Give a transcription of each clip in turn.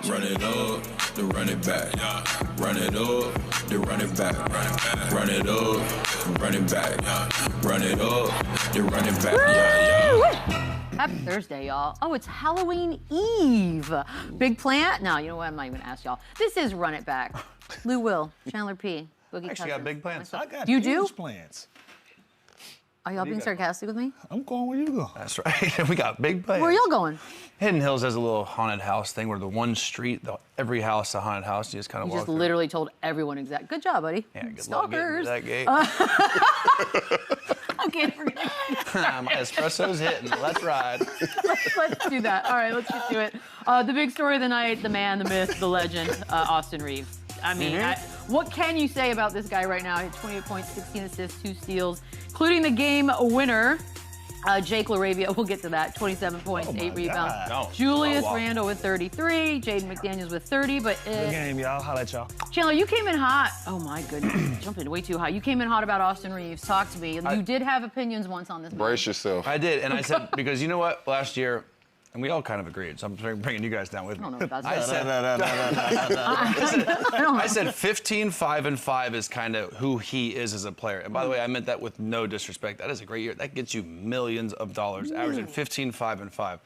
Run it up, then run it back. Run it up, then run it back. Run it up, run it back. Run it up, then run it back. Happy Thursday, y'all. Oh, it's Halloween Eve. Big plan? No, you know what? I'm not even gonna ask y'all. This is Run It Back. Lou Will, Chandler P, Boogie Cousins. Actually got big plans. I got you huge do? plans. Are y'all being sarcastic with me? I'm going where you go. That's right. We got big plans. Where are y'all going? Hidden Hills has a little haunted house thing where the one street, every house is a haunted house. You just kind of You walk just through. literally told everyone exact. Good job, buddy. Yeah, good luck getting Stalkers. to that gate. Okay, forget it. My espresso's hitting. Let's ride. Let's do that. All right, let's get to it. The big story of the night, the man, the myth, the legend, Austin Reaves. I mean, what can you say about this guy right now? He had 28 points, 16 assists, 2 steals, including the game winner. Jake LaRavia, we'll get to that. 27 points, 8 rebounds. No. Julius Randle with 33. Jaden McDaniels with 30. But Good game, y'all. Holla at y'all. Chandler, you came in hot. Oh my goodness, jumping way too high. You came in hot about Austin Reaves. Talk to me. You did have opinions once on this. Brace yourself. I did, and I said, because you know what? Last year, and we all kind of agreed, so I'm bringing you guys down with me. I don't know if that's I said 15, 5, and 5 is kind of who he is as a player. And by the way, I meant that with no disrespect. That is a great year. That gets you millions of dollars, averaging 15, 5, and 5.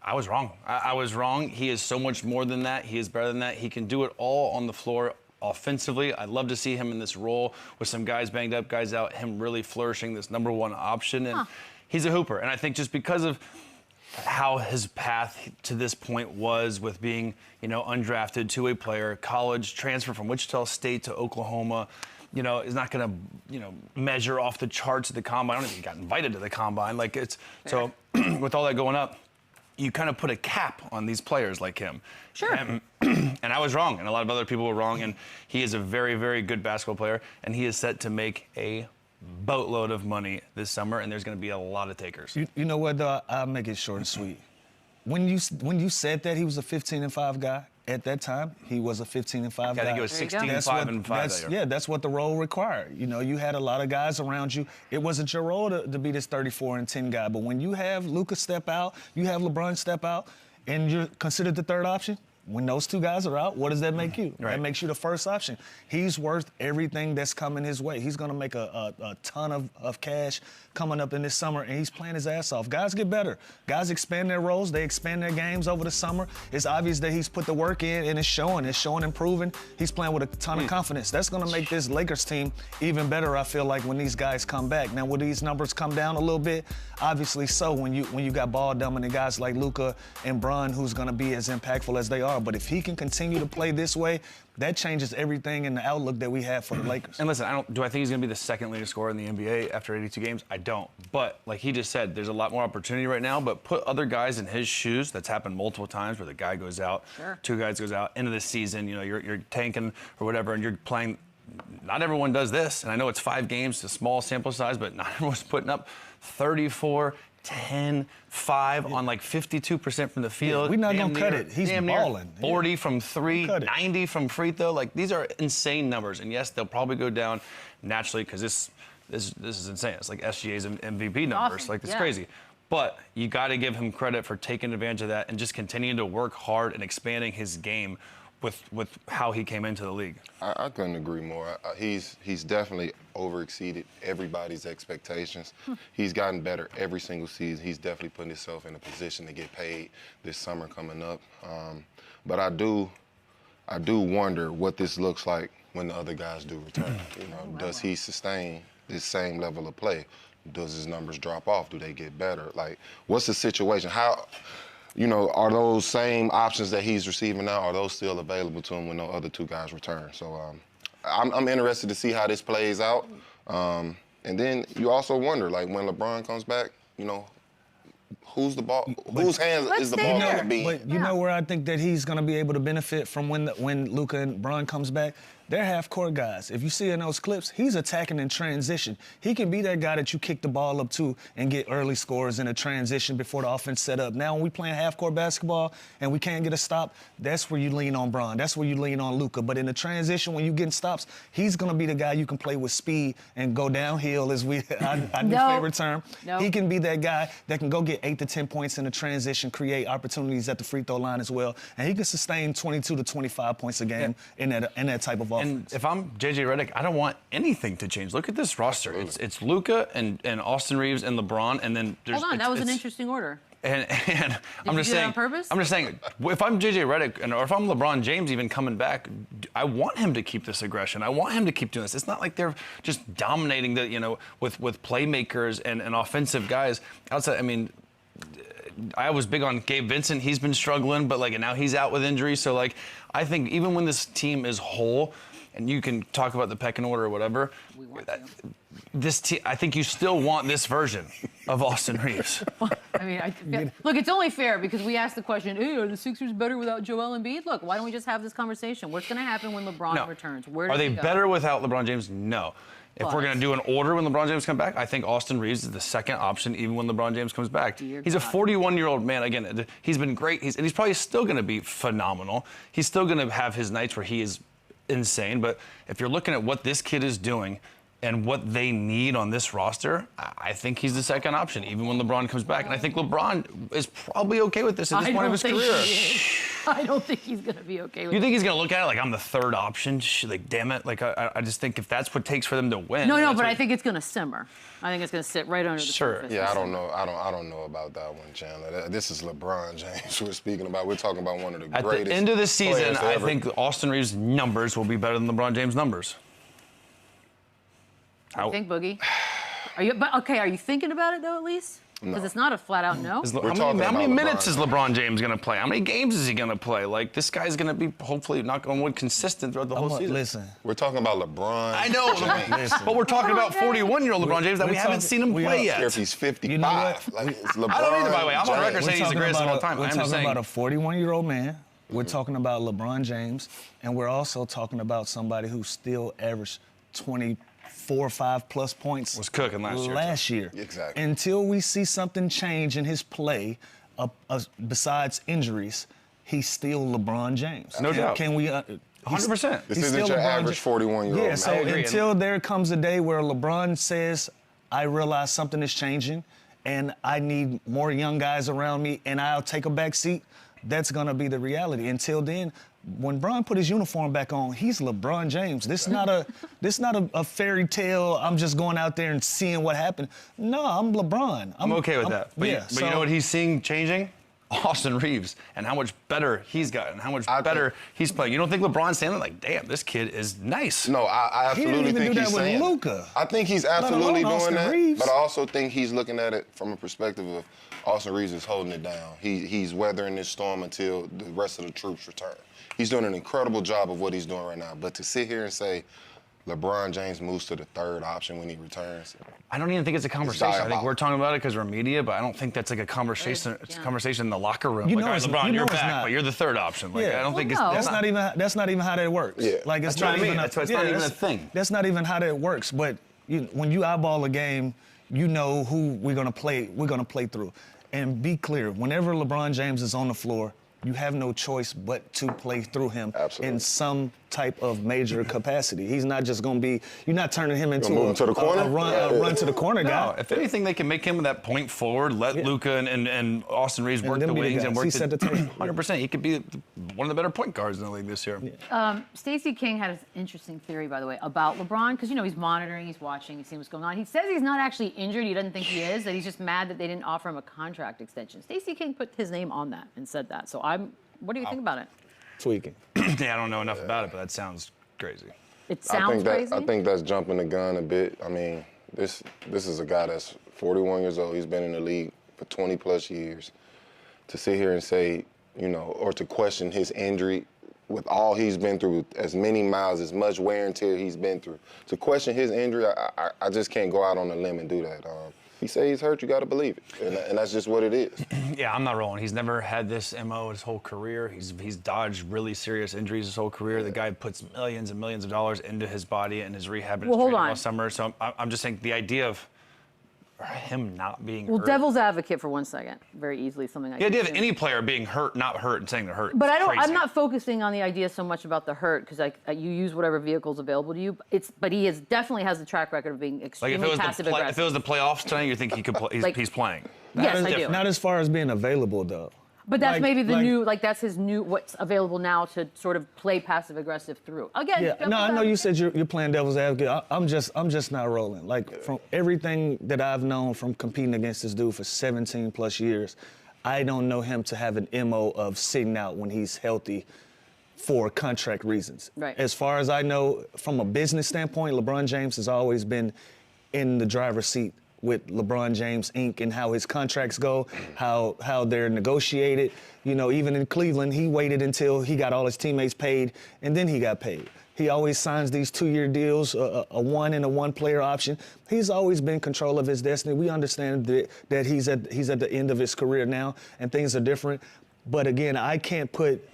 I was wrong. I was wrong. He is so much more than that. He is better than that. He can do it all on the floor offensively. I'd love to see him in this role with some guys banged up, guys out, him really flourishing this number one option. And he's a hooper. And I think just because of how his path to this point was with being, undrafted two-way player, college, transfer from Wichita State to Oklahoma, is not going to, measure off the charts at the combine. I don't think he got invited to the combine. So with all that going up, you kind of put a cap on these players like him. Sure. And I was wrong, and a lot of other people were wrong, and he is a very, very good basketball player, and he is set to make a boatload of money this summer, and there's going to be a lot of takers. You know what, though? I'll make it short and sweet. When you said that he was a 15-5 guy, at that time, he was a 15-5 guy. I think it was 16, 5, and 5 that year. Yeah, that's what the role required. You had a lot of guys around you. It wasn't your role to be this 34-10 guy, but when you have Luka step out, you have LeBron step out, and you're considered the third option, when those two guys are out, what does that make you? Right. That makes you the first option. He's worth everything that's coming his way. He's going to make a ton of cash coming up in this summer, and he's playing his ass off. Guys get better. Guys expand their roles. They expand their games over the summer. It's obvious that he's put the work in, and it's showing. It's showing and proving. He's playing with a ton of confidence. That's going to make this Lakers team even better, I feel like, when these guys come back. Now, will these numbers come down a little bit? Obviously so, when you got ball-dominant guys like Luka and Bron, who's going to be as impactful as they are. But if he can continue to play this way, that changes everything in the outlook that we have for the Lakers. And listen, do I think he's going to be the second leading scorer in the NBA after 82 games? I don't. But like he just said, there's a lot more opportunity right now. But put other guys in his shoes. That's happened multiple times where the guy goes out, two guys goes out, end of the season, you're tanking or whatever, and you're playing. Not everyone does this. And I know it's 5 games, a small sample size, but not everyone's putting up 34, 10, 5 on like 52% from the field. We're not going to cut it. He's balling. 40 from 3, 90 from free throw. Like, these are insane numbers. And yes, they'll probably go down naturally because this is insane. It's like SGA's MVP numbers. Awesome. Like, it's crazy. But you got to give him credit for taking advantage of that and just continuing to work hard and expanding his game with how he came into the league. I couldn't agree more. He's definitely overexceeded everybody's expectations. He's gotten better every single season. He's definitely putting himself in a position to get paid this summer coming up. But I do wonder what this looks like when the other guys do return. Does he sustain this same level of play? Does his numbers drop off? Do they get better? Like, what's the situation? Are those same options that he's receiving now, are those still available to him when no other two guys return? So I'm interested to see how this plays out. And then you also wonder, like, when LeBron comes back, whose hands is the ball going to be? But you know where I think that he's going to be able to benefit from when Luka and Bron comes back? They're half-court guys. If you see in those clips, he's attacking in transition. He can be that guy that you kick the ball up to and get early scores in a transition before the offense set up. Now, when we playing half-court basketball and we can't get a stop, that's where you lean on Bron. That's where you lean on Luka. But in the transition, when you getting stops, he's going to be the guy you can play with speed and go downhill, as our new favorite term. He can be that guy that can go get 8 to 10 points in the transition, create opportunities at the free throw line as well, and he can sustain 22 to 25 points a game in that type of offense. And if I'm JJ Redick, I don't want anything to change. Look at this roster. It's Luka and Austin Reaves and LeBron, and then there's. Hold on, that was an interesting order. And I'm just do that saying. on purpose? I'm just saying, if I'm JJ Redick or if I'm LeBron James even coming back, I want him to keep this aggression. I want him to keep doing this. It's not like they're just dominating with playmakers and offensive guys outside. I mean, I was big on Gabe Vincent. He's been struggling, but and now he's out with injury. So I think even when this team is whole, and you can talk about the pecking order or whatever, this team, I think you still want this version of Austin Reaves. I mean, look, it's only fair because we asked the question, hey, are the Sixers better without Joel Embiid? Look, why don't we just have this conversation? What's going to happen when LeBron returns? Where are they go? better without LeBron James? No. If we're going to do an order when LeBron James comes back, I think Austin Reaves is the second option even when LeBron James comes back. He's a 41-year-old man. Again, he's been great. He's probably still going to be phenomenal. He's still going to have his nights where he is insane. But if you're looking at what this kid is doing and what they need on this roster, I think he's the second option, even when LeBron comes back. And I think LeBron is probably okay with this at this point of his career. I don't think he's going to be okay with it. You think he's going to look at it like I'm the third option? Damn it. I just think if that's what it takes for them to win. No, but I think it's going to simmer. I think it's going to sit right under the surface. Yeah, I don't know. I don't know about that one, Chandler. This is LeBron James we're speaking about. We're talking about one of the greatest. At the end of the season, I ever. think Austin Reaves' numbers will be better than LeBron James' numbers. I think, Boogie. Are you thinking about it, though, at least? Because it's not a flat-out no. How many minutes is LeBron James going to play? How many games is he going to play? This guy's going to be, hopefully, not going to win consistent throughout the whole season. Listen. We're talking about LeBron. I know, but we're talking about 41-year-old LeBron James that we haven't seen him play yet. If he's 55, it's LeBron. I don't either, by the way. I'm on record saying he's the greatest of all time. We're talking about a 41-year-old man. We're talking about LeBron James. And we're also talking about somebody who still averaged 24 or 5+ points. Was cooking last year. Exactly. Until we see something change in his play, besides injuries, he's still LeBron James. No doubt. Can we? 100%. This isn't your average 41-year-old man. Yeah, so until there comes a day where LeBron says, I realize something is changing and I need more young guys around me and I'll take a back seat, that's going to be the reality. Until then, when Bron put his uniform back on, he's LeBron James. This is not a fairy tale. I'm just going out there and seeing what happened. No, I'm LeBron. I'm okay with that. But, yeah, but you know what he's seeing changing? Austin Reaves and how much better he's gotten, how much better he's playing. You don't think LeBron's standing like, damn, this kid is nice? No, I absolutely think he's saying Luka. I think he's absolutely doing that. Reaves. But I also think he's looking at it from a perspective of Austin Reaves is holding it down. He's weathering this storm until the rest of the troops return. He's doing an incredible job of what he's doing right now. But to sit here and say LeBron James moves to the third option when he returns, I don't even think it's a conversation. I think we're talking about it because we're media, but I don't think that's like a conversation. It's a conversation in the locker room. You like, know all right, it's- LeBron, you know you're it's back, not. but you're the third option. Like, Yeah. I don't think Well, it's no. That's not even how that works. Yeah. Like it's That's what not I mean. even. That's not even a thing. That's not even how that works. But when you eyeball a game, you know who we're gonna play. We're gonna play through, and be clear. Whenever LeBron James is on the floor, you have no choice but to play through him in some type of major capacity. He's not just going to be, you're not turning him into move him to the corner? a run to the corner guy. No, if anything, they can make him that point forward, let Luka and Austin Reaves work the wings and work He set the table. 100%. He could be one of the better point guards in the league this year. Stacey King had an interesting theory, by the way, about LeBron, because, he's monitoring, he's watching, he's seeing what's going on. He says he's not actually injured. He doesn't think he is, that he's just mad that they didn't offer him a contract extension. Stacey King put his name on that and said that. So what do you think about it? Tweaking. Yeah, I don't know enough about it, but that sounds crazy. It sounds crazy? I think that's jumping the gun a bit. I mean, this is a guy that's 41 years old. He's been in the league for 20+ years. To sit here and say, or to question his injury with all he's been through, as many miles, as much wear and tear he's been through. To question his injury, I just can't go out on a limb and do that. he say he's hurt, you got to believe it, and that's just what it is. Yeah, I'm not rolling. He's never had this MO his whole career. He's dodged really serious injuries his whole career. The guy puts millions and millions of dollars into his body and his rehab and his training all summer. So I'm just saying the idea of him not being hurt. Devil's advocate for 1 second, very easily something I The idea of any player being hurt, not hurt, and saying they're hurt. But crazy. I'm not focusing on the idea so much about the hurt because you use whatever vehicle's available to you. But he definitely has the track record of being extremely passive aggressive. If it was the playoffs tonight, you think he could play? He's playing. Yes, I do. Not as far as being available though. But that's maybe the new, that's his new, what's available now to sort of play passive aggressive through. Again, yeah. No, I know you said you're playing devil's advocate. I'm just not rolling. Like from everything that I've known from competing against this dude for 17 plus years, I don't know him to have an MO of sitting out when he's healthy for contract reasons. Right. As far as I know, from a business standpoint, LeBron James has always been in the driver's seat with LeBron James Inc. and how his contracts go, how they're negotiated. You know, even in Cleveland, he waited until he got all his teammates paid, and then he got paid. He always signs these 2-year deals, a one and a one-player option. He's always been in control of his destiny. We understand that he's at the end of his career now, and things are different. But again, I can't put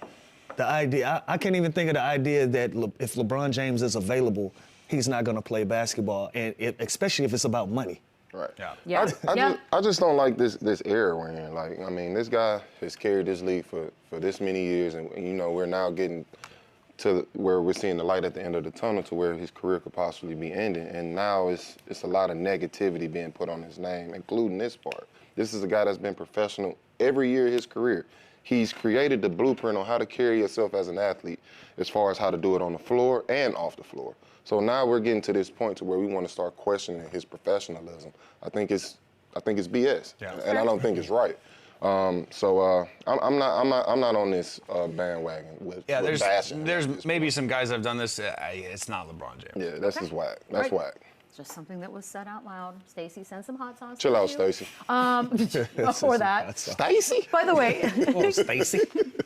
the idea. I can't even think of the idea that if LeBron James is available, he's not going to play basketball, and especially if it's about money. Right. Yeah. I just don't like this era we're in. Like, I mean, this guy has carried this league for this many years, and you know, we're now getting to where we're seeing the light at the end of the tunnel to where his career could possibly be ending. And now it's a lot of negativity being put on his name, including this part. This is a guy that's been professional every year of his career. He's created the blueprint on how to carry yourself as an athlete as far as how to do it on the floor and off the floor. So now we're getting to this point to where we want to start questioning his professionalism. I think it's BS, and I don't think it's right. I'm not on this bandwagon with bashing. There's maybe some guys that have done this. It's not LeBron James. Yeah, that's just whack. That's whack. Just something that was said out loud. Stacey, send some hot sauce. Chill out, Stacey. Before that, Stacey. by the way, Stacey.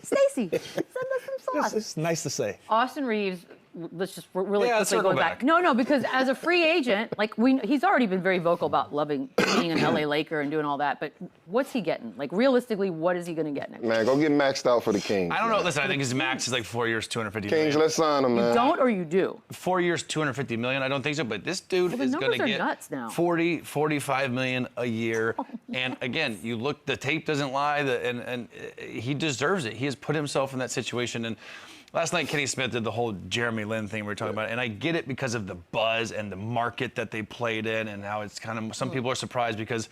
Stacey, send us some sauce. It's nice to say. Austin Reaves. Let's just really quickly circle go back. No, because as a free agent, he's already been very vocal about loving being an LA Laker and doing all that. But what's he getting? Like realistically, what is he going to get next? Man, go get maxed out for the Kings. I don't know. Listen, I think his max is like 4 years, 250 Kings, million. let's sign him, man. You don't or you do? 4 years, 250 million. I don't think so. But this dude is going to get nuts now. 40, 45 million a year. And again, you look, the tape doesn't lie, and he deserves it. He has put himself in that situation. And last night, Kenny Smith did the whole Jeremy Lin thing we were talking about, and I get it because of the buzz and the market that they played in, and how it's kind of some people are surprised because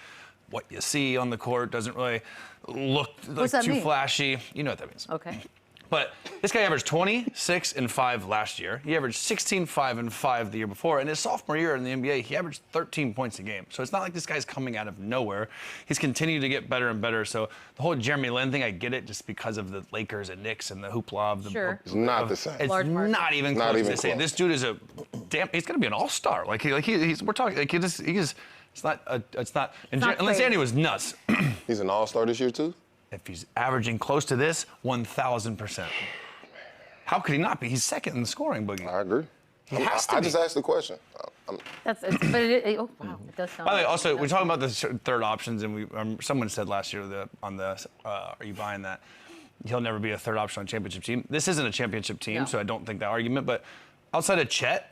what you see on the court doesn't really look like too flashy. You know what that means? Okay. But this guy averaged 26 and 5 last year. He averaged 16, 5 and 5 the year before. And his sophomore year in the NBA, he averaged 13 points a game. So it's not like this guy's coming out of nowhere. He's continued to get better and better. So the whole Jeremy Lin thing, I get it just because of the Lakers and Knicks and the hoopla of the. Sure. It's not the same. It's not even close to the same. This dude is he's going to be an all-star. We're talking, it's not. Unless Andy was nuts. He's an all-star this year too? If he's averaging close to this, 1,000%. How could he not be? He's second in the scoring, Boogie. I agree. He has to be. I just asked the question. Oh wow, it does sound. By the way, also we're talking about the third options, and someone said last year are you buying that? He'll never be a third option on a championship team. This isn't a championship team, so I don't think that argument. But outside of Chet,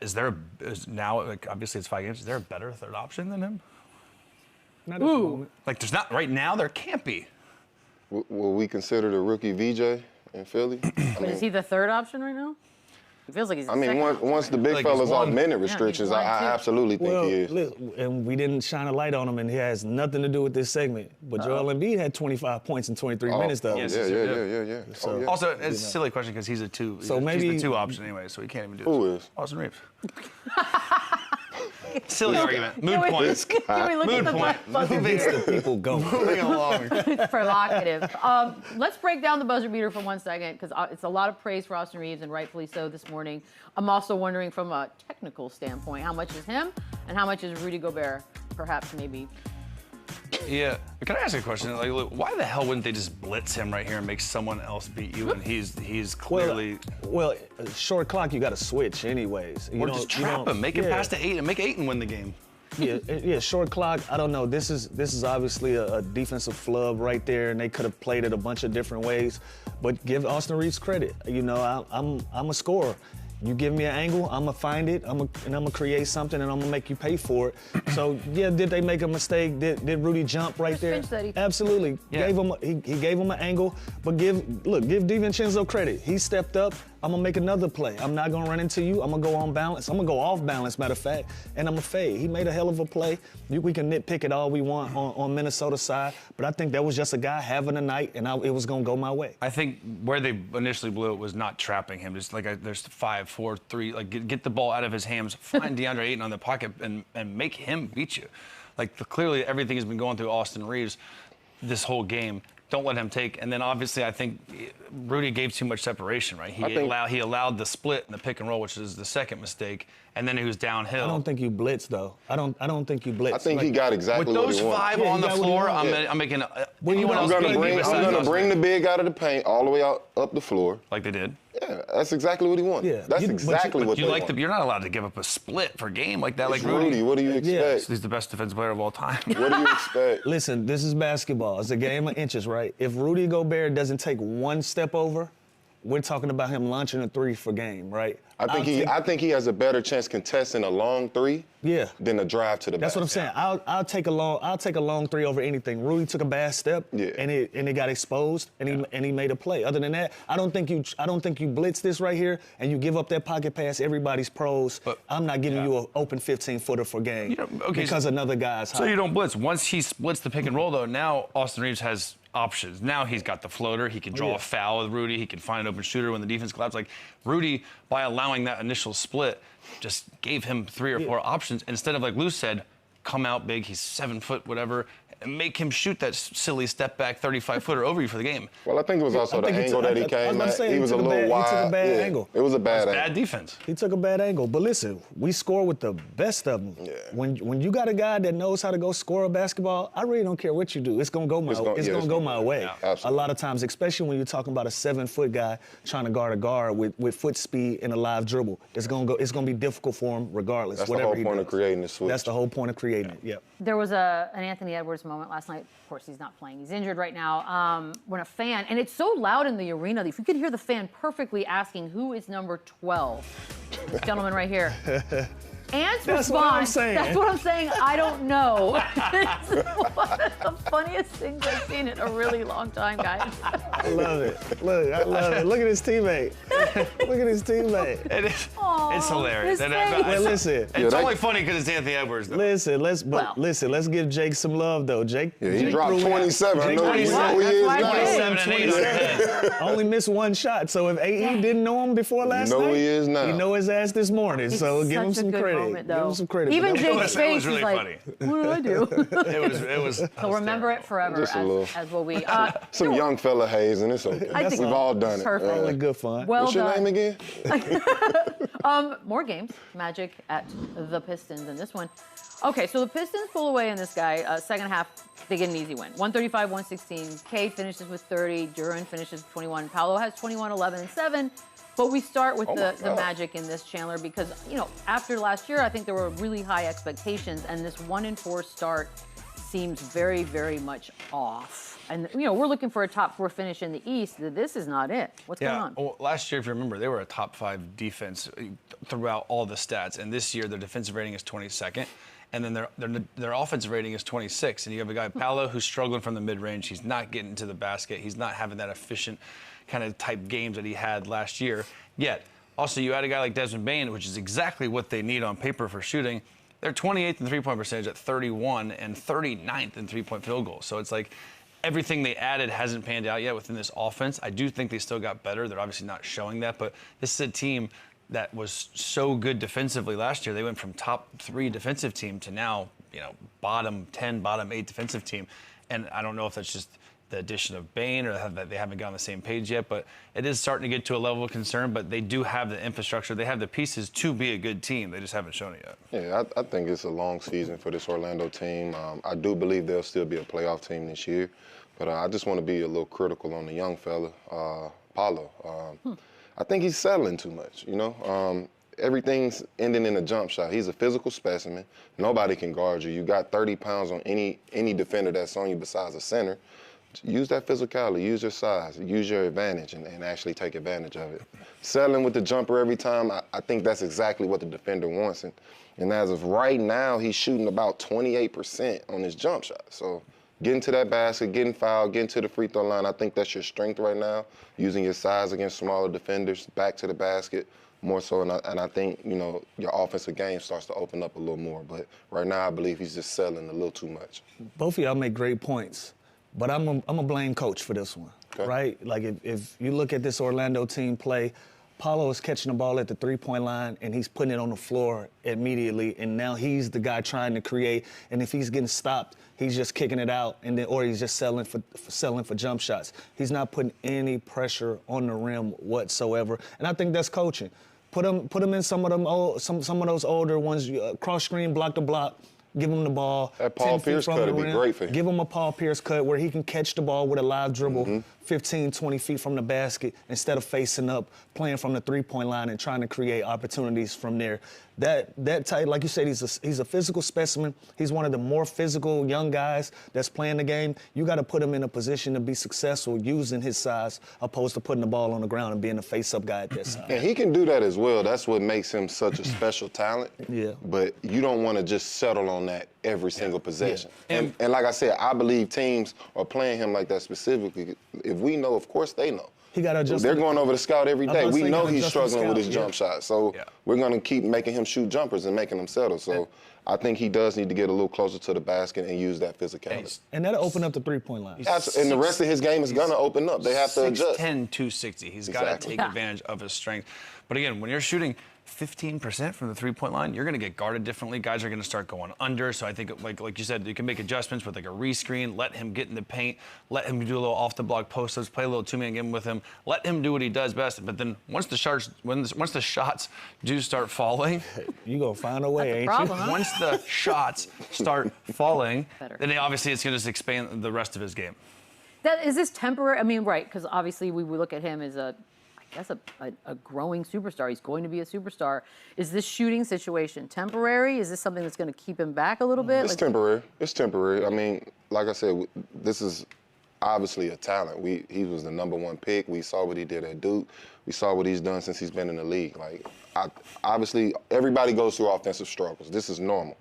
now obviously it's 5 games. Is there a better third option than him? Not at the moment. Like there's not right now. There can't be. Will we consider the rookie VJ in Philly? Is he the third option right now? It feels like he's. Once the big fella's off minute restrictions, I absolutely think he is. Listen, and we didn't shine a light on him, and he has nothing to do with this segment. But Joel Embiid had 25 points in 23 minutes, though. Yes, Yeah. So, also, it's a silly question because he's a two. So maybe he's the two option anyway, so he can't even do Who this. is? Austin Reaves. Silly argument. Mood point. Can we look at the buzzer beater? the people go. Moving along. It's provocative. Let's break down the buzzer beater for 1 second because it's a lot of praise for Austin Reaves, and rightfully so this morning. I'm also wondering from a technical standpoint, how much is him and how much is Rudy Gobert, perhaps maybe? Yeah. Can I ask you a question? Like, look, why the hell wouldn't they just blitz him right here and make someone else beat you? And he's clearly. Well, short clock, you got to switch anyways. Or just trap him. Make it past the 8 and make Ayton win the game. Yeah, short clock. I don't know. This is obviously a defensive flub right there, and they could have played it a bunch of different ways. But give Austin Reaves credit. You know, I'm a scorer. You give me an angle, I'm gonna find it, and I'm gonna create something, and I'm gonna make you pay for it. So yeah, did they make a mistake? Did Rudy jump right there? Absolutely. Yeah. He gave him an angle, but give DiVincenzo credit. He stepped up. I'm gonna make another play. I'm not gonna run into you. I'm gonna go on balance. I'm gonna go off balance, matter of fact, and I'm gonna fade. He made a hell of a play. We can nitpick it all we want on Minnesota's side, but I think that was just a guy having a night, and it was gonna go my way. I think where they initially blew it was not trapping him. Just like there's 5, 4, 3. Like get the ball out of his hands, find DeAndre Ayton on the pocket, and make him beat you. Like clearly everything has been going through Austin Reaves this whole game. Don't let him take. And then obviously I think Rudy gave too much separation, right? He allowed the split and the pick and roll, which is the second mistake, and then he was downhill. I don't think you blitz though. I don't think you blitz. I think he got exactly what he wanted. With those 5 on the floor, I'm making anyone else I'm gonna bring the big out of the paint all the way out up the floor. Like they did. Yeah, that's exactly what he wanted. Yeah, that's exactly what they wanted. You're not allowed to give up a split for game like that. It's like Rudy. What do you expect? He's the best defensive player of all time. What do you expect? Listen, this is basketball. It's a game of inches, right? If Rudy Gobert doesn't take one step over, we're talking about him launching a 3 for game, right? I think he has a better chance contesting a long 3 than a drive to the That's what I'm saying. I'll take a long 3 over anything. Rudy took a bad step and it got exposed and he made a play. Other than that, I don't think you blitz this right here and you give up that pocket pass. Everybody's pros. But I'm not giving you an open 15-footer for game because another guy's hot. So you don't blitz. Once he splits the pick and roll though, now Austin Reaves has options. Now he's got the floater. He can draw a foul with Rudy. He can find an open shooter when the defense collapses. Like Rudy, by allowing that initial split, just gave him 3 or 4 options instead of, like Lou said, come out big. He's 7 foot, whatever, and make him shoot that silly step back 35-footer over you for the game. Well, I think it was also the angle that he came at. He was a little wide. He took a bad angle. It was a bad angle. Bad defense. He took a bad angle. But listen, we score with the best of them. Yeah. When you got a guy that knows how to go score a basketball, I really don't care what you do. It's gonna go my way. Yeah, a lot of times, especially when you're talking about a 7-foot guy trying to guard a guard with foot speed and a live dribble. It's gonna be difficult for him regardless. That's the whole point of creating the switch. That's the whole point of creating it. Yep. There was an Anthony Edwards moment last night. Of course, he's not playing. He's injured right now. When a fan, and it's so loud in the arena, if you could hear the fan perfectly asking, who is number 12? This gentleman right here. Ants That's response. what I'm saying. That's what I'm saying. I don't know. It's one of the funniest things I've seen in a really long time, guys. I love it. I love it. Look at his teammate. Look at his teammate. It's hilarious. Well, listen. It's only funny because it's Anthony Edwards, though. Listen, let's give Jake some love, though. Jake. Yeah, he Jake dropped 27. I know 27. who he is now. 27 and 8 on his head. Only missed 1 shot. So if AE didn't know him before last night, who he is now. You know his ass this morning. It's so give him such a some good credit. moment, Give him some credit. Even Jake's It was face really is like, funny. what do I do? It was. He'll remember it forever, as will we. Some young fella hazing. It's okay. I think We've all done it. perfect. Only good fun. Well What's your done. name again? More games. Magic at the Pistons in this one. Okay, so the Pistons pull away in this guy. Second half, they get an easy win. 135-116. Cade finishes with 30. Duran finishes with 21. Paolo has 21, 11, and 7. But we start with the Magic in this, Chandler, because, after last year, I think there were really high expectations, and this 1-4 start seems very, very much off. And, we're looking for a top 4 finish in the East. This is not it. What's going on? Well, last year, if you remember, they were a top 5 defense throughout all the stats. And this year, their defensive rating is 22nd. And then their offensive rating is 26. And you have a guy, Paolo, who's struggling from the mid-range. He's not getting to the basket. He's not having that efficient kind of type games that he had last year. Yet, also, you add a guy like Desmond Bane, which is exactly what they need on paper for shooting. They're 28th in three-point percentage at 31 and 39th in three-point field goals. So it's like everything they added hasn't panned out yet within this offense. I do think they still got better. They're obviously not showing that, but this is a team that was so good defensively last year. They went from top 3 defensive team to now, bottom 10, bottom 8 defensive team. And I don't know if that's just the addition of Bane or that they haven't got on the same page yet, but it is starting to get to a level of concern, but they do have the infrastructure. They have the pieces to be a good team. They just haven't shown it yet. Yeah, I think it's a long season for this Orlando team. I do believe they'll still be a playoff team this year, but I just want to be a little critical on the young fella, Paolo. I think he's settling too much, everything's ending in a jump shot. He's a physical specimen. Nobody can guard you. You got 30 pounds on any defender that's on you besides a center. Use that physicality, use your size, use your advantage, and actually take advantage of it. Settling with the jumper every time, I think that's exactly what the defender wants. And as of right now, he's shooting about 28% on his jump shot. So getting to that basket, getting fouled, getting to the free throw line, I think that's your strength right now, using your size against smaller defenders, back to the basket more so. And I think, your offensive game starts to open up a little more. But right now, I believe he's just settling a little too much. Both of y'all make great points. But I'm gonna blame coach for this one, okay. Right? Like if you look at this Orlando team play, Paulo is catching the ball at the three-point line and he's putting it on the floor immediately, and now he's the guy trying to create. And if he's getting stopped, he's just kicking it out, or he's just selling for jump shots. He's not putting any pressure on the rim whatsoever, and I think that's coaching. Put him in some of those older ones, cross screen, block to block. Give him the ball. That Paul Pierce cut would be great for him. Give him a Paul Pierce cut where he can catch the ball with a live dribble 15, 20 feet from the basket instead of facing up, playing from the three-point line and trying to create opportunities from there. That type, like you said, he's a physical specimen. He's one of the more physical young guys that's playing the game. You got to put him in a position to be successful using his size, opposed to putting the ball on the ground and being a face-up guy at that size. And he can do that as well. That's what makes him such a special talent. Yeah. But you don't want to just settle on that every single possession. Yeah. And like I said, I believe teams are playing him like that specifically. If we know, of course they know. He got to adjust. They're going over the scout every day. We know he's struggling with his jump shot. So we're going to keep making him shoot jumpers and making him settle. So I think he does need to get a little closer to the basket and use that physicality. And that'll open up the three-point line. And the rest of his game is going to open up. They have to adjust. 6'10", 260. He's got to take advantage of his strength. But again, when you're shooting 15% from the three-point line, you're going to get guarded differently. Guys are going to start going under. So I think, like you said, you can make adjustments with like a rescreen, let him get in the paint, let him do a little off-the-block post-ups, play a little two-man game with him, let him do what he does best. But then once the shots do start falling, you're going to find a way, ain't you? Once the shots start falling, then obviously it's going to just expand the rest of his game. Is this temporary? I mean, right, because obviously we look at him as a growing superstar. He's going to be a superstar. Is this shooting situation temporary? Is this something that's going to keep him back a little bit? It's temporary. It's temporary. I mean, like I said, this is obviously a talent. He was the #1 pick. We saw what he did at Duke. We saw what he's done since he's been in the league. Like, obviously, everybody goes through offensive struggles. This is normal.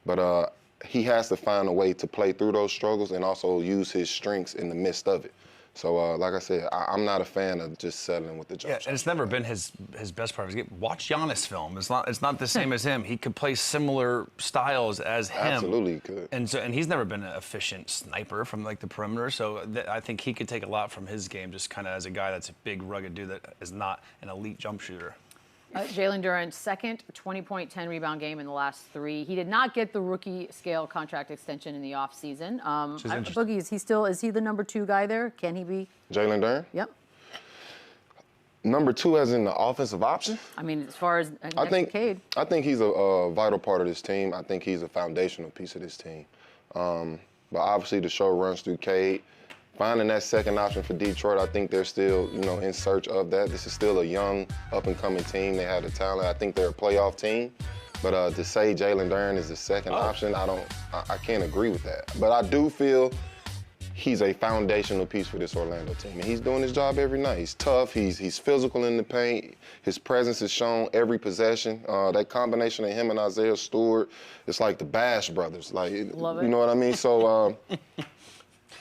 But he has to find a way to play through those struggles and also use his strengths in the midst of it. So, like I said, I'm not a fan of just settling with the jump shot. And it's never been his best part of his game. Watch Giannis film. It's not the same as him. He could play similar styles as him. Absolutely, he could. And he's never been an efficient sniper from like the perimeter. So I think he could take a lot from his game, just kind of as a guy that's a big, rugged dude that is not an elite jump shooter. Jalen Duren's second 20-point, 10-rebound game in the last 3. He did not get the rookie scale contract extension in the offseason. Boogie, is he the #2 guy there? Can he be? Jalen Duren? Yep. #2 as in the offensive option? I mean, as far as I think he's a vital part of this team. I think he's a foundational piece of this team. But obviously the show runs through Cade. Finding that second option for Detroit, I think they're still, in search of that. This is still a young, up-and-coming team. They have the talent. I think they're a playoff team. But to say Jalen Duren is the second option, I can't agree with that. But I do feel he's a foundational piece for this Orlando team. And he's doing his job every night. He's tough. He's physical in the paint. His presence is shown every possession. That combination of him and Isaiah Stewart, it's like the Bash brothers. Like, Love it. You know what I mean? So.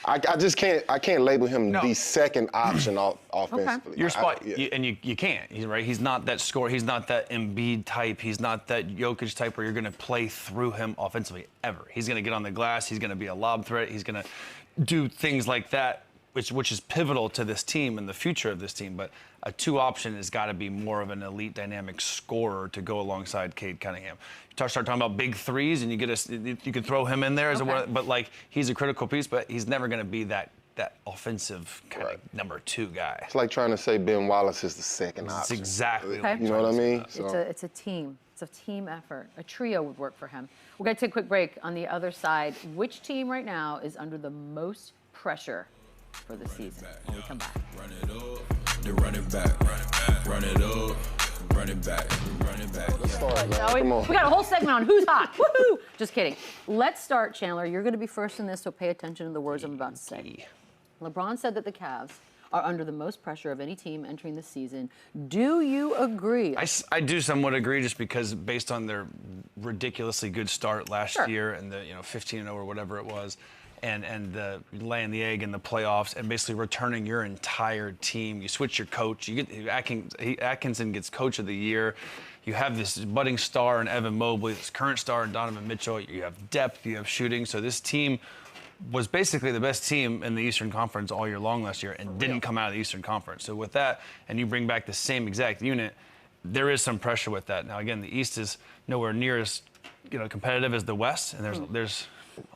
I just can't label him the second option offensively. Okay. Your spot, and you can't. Right? He's not that scorer. He's not that Embiid type. He's not that Jokic type where you're going to play through him offensively ever. He's going to get on the glass. He's going to be a lob threat. He's going to do things like that, which is pivotal to this team and the future of this team. But a 2 option has got to be more of an elite dynamic scorer to go alongside Cade Cunningham. You start talking about big threes, and you can throw him in there as but like he's a critical piece, but he's never going to be that offensive kind of #2 guy. It's like trying to say Ben Wallace is the second option. That's exactly. Okay. You know what I mean? So. It's a team. It's a team effort. A trio would work for him. We're going to take a quick break. On the other side, which team right now is under the most pressure for the season? When we come back. Run it up, then run it back, run it up, run it back, run it back. Let's start, man. Shall we? Come on. We got a whole segment on who's hot. Woohoo! Just kidding. Let's start, Chandler. You're going to be first in this, so pay attention to the words I'm about to say. LeBron said that the Cavs are under the most pressure of any team entering the season. Do you agree? I do somewhat agree, just because based on their ridiculously good start last year and the 15-0 or whatever it was, and the laying the egg in the playoffs and basically returning your entire team. You switch your coach. You get Atkinson gets Coach of the Year. You have this budding star in Evan Mobley, this current star in Donovan Mitchell. You have depth. You have shooting. So this team was basically the best team in the Eastern Conference all year long last year and didn't come out of the Eastern Conference. So with that, and you bring back the same exact unit, there is some pressure with that. Now, again, the East is nowhere near as competitive as the West, and there's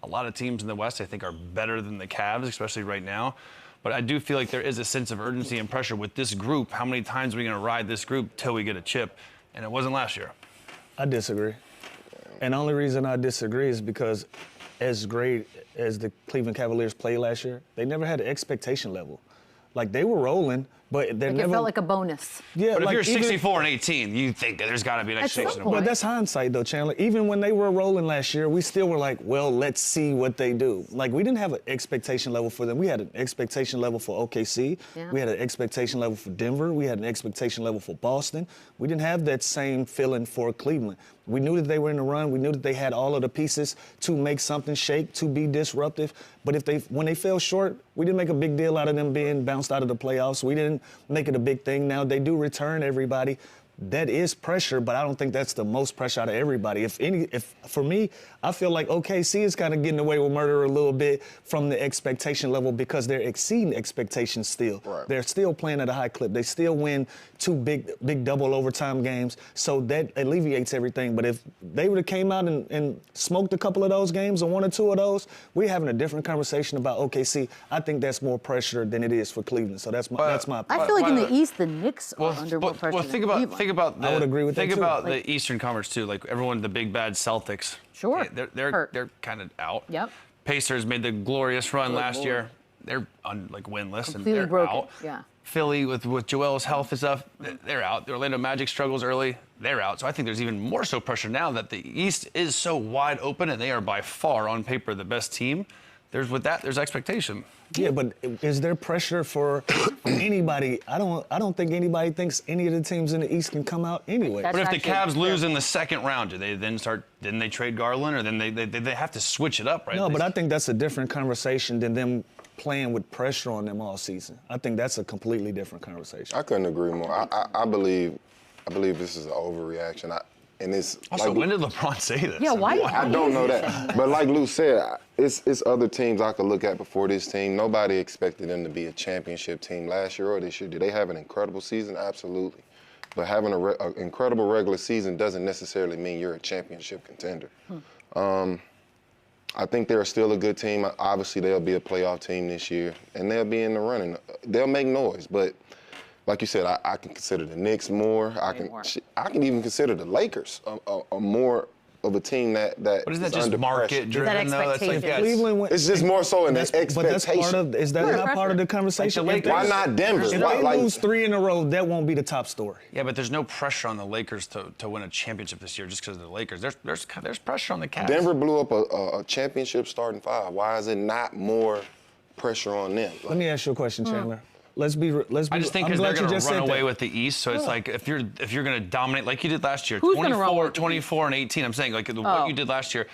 a lot of teams in the West I think are better than the Cavs, especially right now. But I do feel like there is a sense of urgency and pressure with this group. How many times are we going to ride this group till we get a chip? And it wasn't last year. I disagree. And the only reason I disagree is because as great as the Cleveland Cavaliers played last year, they never had an expectation level. Like, they were rolling, but they never. It felt like a bonus. Yeah, but if like you're 64-18, you think that there's got to be an expectation. But that's hindsight, though, Chandler. Even when they were rolling last year, we still were like, well, let's see what they do. Like, we didn't have an expectation level for them. We had an expectation level for OKC. Yeah. We had an expectation level for Denver. We had an expectation level for Boston. We didn't have that same feeling for Cleveland. We knew that they were in the run. We knew that they had all of the pieces to make something shake, to be disruptive. But when they fell short, we didn't make a big deal out of them being bounced out of the playoffs. We didn't make it a big thing. Now, they do return everybody. That is pressure, but I don't think that's the most pressure out of everybody. If for me, I feel like OKC is kind of getting away with murder a little bit from the expectation level because they're exceeding expectations still. Right. They're still playing at a high clip. They still win 2 big double overtime games, so that alleviates everything. But if they would have came out and smoked a couple of those games or 1 or 2 of those, we're having a different conversation about OKC. I think that's more pressure than it is for Cleveland. So that's my opinion. I feel like in the East, the Knicks are under more pressure Well, than Cleveland. I would agree with that, Think too. about the Eastern Conference, too. Like, everyone, the big bad Celtics. Sure. They're kind of out. Yep. Pacers made the glorious run last year. They're winless, Completely and they're broken. out. Yeah. Philly, with Joel's health and stuff, they're out. The Orlando Magic struggles early. They're out. So I think there's even more so pressure now that the East is so wide open, and they are by far, on paper, the best team. There's expectation. Yeah, but is there pressure for anybody? I don't think anybody thinks any of the teams in the East can come out anyway. That's But if the actually Cavs lose in the second round, do they then start? Didn't they trade Garland, or then they have to switch it up, right? No, but I think that's a different conversation than them playing with pressure on them all season. I think that's a completely different conversation. I couldn't agree more. I believe this is an overreaction. And it's Also, like, when did LeBron say this? Yeah, why? I don't know that. But like Lou said, it's other teams I could look at before this team. Nobody expected them to be a championship team last year or this year. Did they have an incredible season? Absolutely. But having an incredible regular season doesn't necessarily mean you're a championship contender. I think they're still a good team. Obviously, they'll be a playoff team this year, and they'll be in the running. They'll make noise, but like you said, I can consider the Knicks more. I can even consider the Lakers a more of a team that But isn't that just market driven though? That's like, expectation. Cleveland It's just more so in the expectation. But that's part of. Is that not part of the conversation? Like the Why not Denver? If Why, they lose 3 in a row, that won't be the top story. Yeah, but there's no pressure on the Lakers to win a championship this year just because of the Lakers. There's pressure on the Cavs. Denver blew up a championship starting 5. Why is it not more pressure on them? Let me ask you a question, Chandler. Let's be. I just think I'm because they're glad you going to just run said away that. with the East, so it's like if you're going to dominate like you did last year, Who's gonna run with the 24 and 18. I'm saying like what you did last year.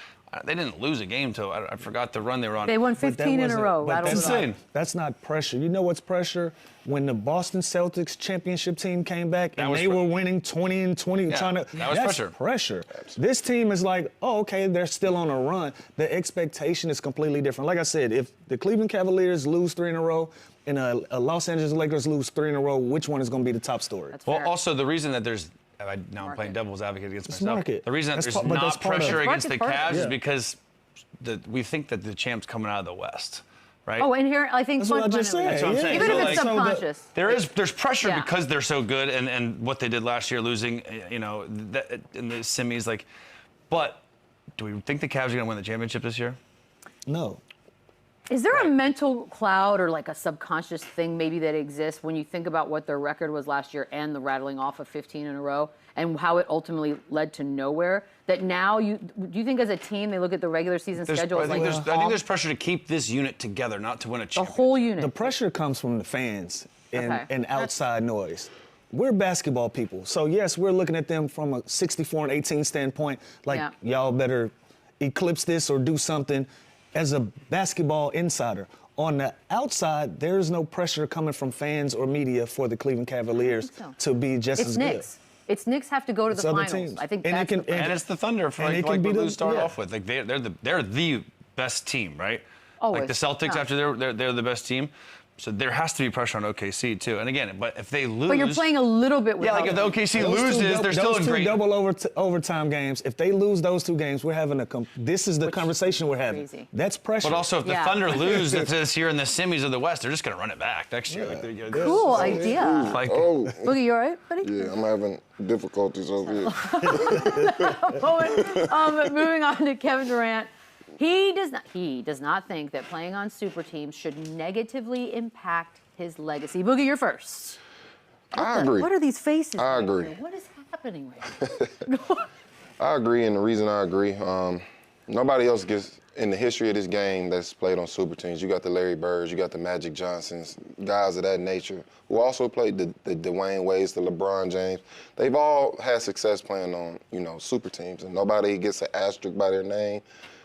They didn't lose a game till I forgot the run they were on. They won But that 15 in a wasn't- row. but Rattled that's it off. insane. That's not pressure. You know what's pressure? When the Boston Celtics championship team came back and was they were winning 20 and 20, Yeah, that's pressure. This team is like, oh, okay, they're still on a run. The expectation is completely different. Like I said, if the Cleveland Cavaliers lose 3 in a row and a Los Angeles Lakers lose 3 in a row, which one is going to be the top story? That's Well, fair. also the reason that there's now I'm playing devil's advocate against myself. market. The reason that That's there's but that's not part of it. pressure against the Market's part Cavs of it. is Yeah. because we think that the champ's coming out of the West, right? Oh, inherent. I think That's what I just fundamentally. said. That's what I'm saying. Even So, if it's like, subconscious. There's pressure Yeah. because they're so good and what they did last year, losing, in the semis, like. But do we think the Cavs are going to win the championship this year? No. Is there a mental cloud or like a subconscious thing maybe that exists when you think about what their record was last year and the rattling off of 15 in a row and how it ultimately led to nowhere? That now do you think as a team they look at the regular season schedule as like I think there's pressure to keep this unit together, not to win a the championship. whole unit? The pressure comes from the fans Okay. and outside noise. We're basketball people. So, yes, we're looking at them from a 64-18 standpoint, like y'all better eclipse this or do something as a basketball insider. On the outside, there's no pressure coming from fans or media for the Cleveland Cavaliers to be just as good. It's Knicks have to go to the other finals. teams. I think And that's it can- And it's the Thunder, for like we started off with. Like they're the best team, right? Always. Like the Celtics, after they're the best team. So there has to be pressure on OKC too. And again, but if they lose, But you're playing a little bit with. Yeah, like if the OKC loses, they're still in great. Double overtime games. If they lose those 2 games, we're having this is the conversation we're having. Crazy. That's pressure. But also, if the Thunder lose this year in the semis of the West, they're just going to run it back next year. Like, Cool idea. Like, Boogie, you all right, buddy? Yeah, I'm having difficulties over here. Moving on to Kevin Durant. He does not think that playing on super teams should negatively impact his legacy. Boogie, you're first. I agree. What are these faces? I right agree. here? What is happening right now? I agree, and the reason I agree, nobody else gets in the history of this game that's played on super teams. You got the Larry Birds, you got the Magic Johnsons, guys of that nature, who also played the Dwayne Wades, the LeBron James. They've all had success playing on, super teams, and nobody gets an asterisk by their name.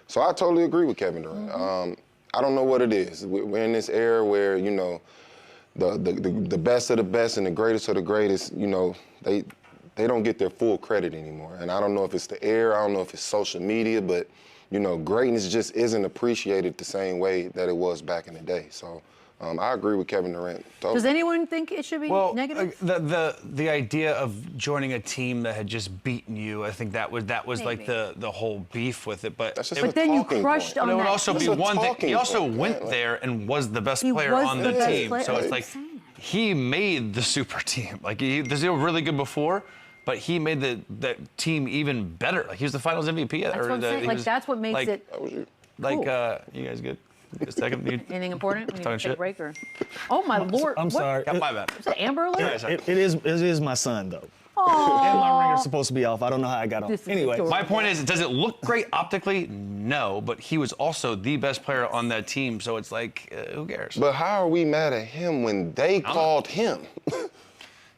So I totally agree with Kevin Durant. I don't know what it is. We're in this era where, the best of the best and the greatest of the greatest, they don't get their full credit anymore. And I don't know if it's the era, I don't know if it's social media, but, greatness just isn't appreciated the same way that it was back in the day. So I agree with Kevin Durant. Totally. Does anyone think it should be negative? The idea of joining a team that had just beaten you, I think that was like the whole beef with it. But then you crushed on it would that also be team. one thing. He also went there and was the best player on the team. So it's like he made the super team. Like they were really good before, but he made that team even better. Like he was the Finals MVP. That's what I'm saying. Like that's what makes it. That was you. Like cool. you guys good? A second. Anything important? We need to Talking take a shit? break or? Oh my lord! I'm sorry. My bad. Is it Amber Alert? It is my son, though. Aww. And my ringer's supposed to be off. I don't know how I got on. This is Anyway. adorable. My point is, does it look great optically? No, but he was also the best player on that team, so it's like, who cares? But how are we mad at him when they called him?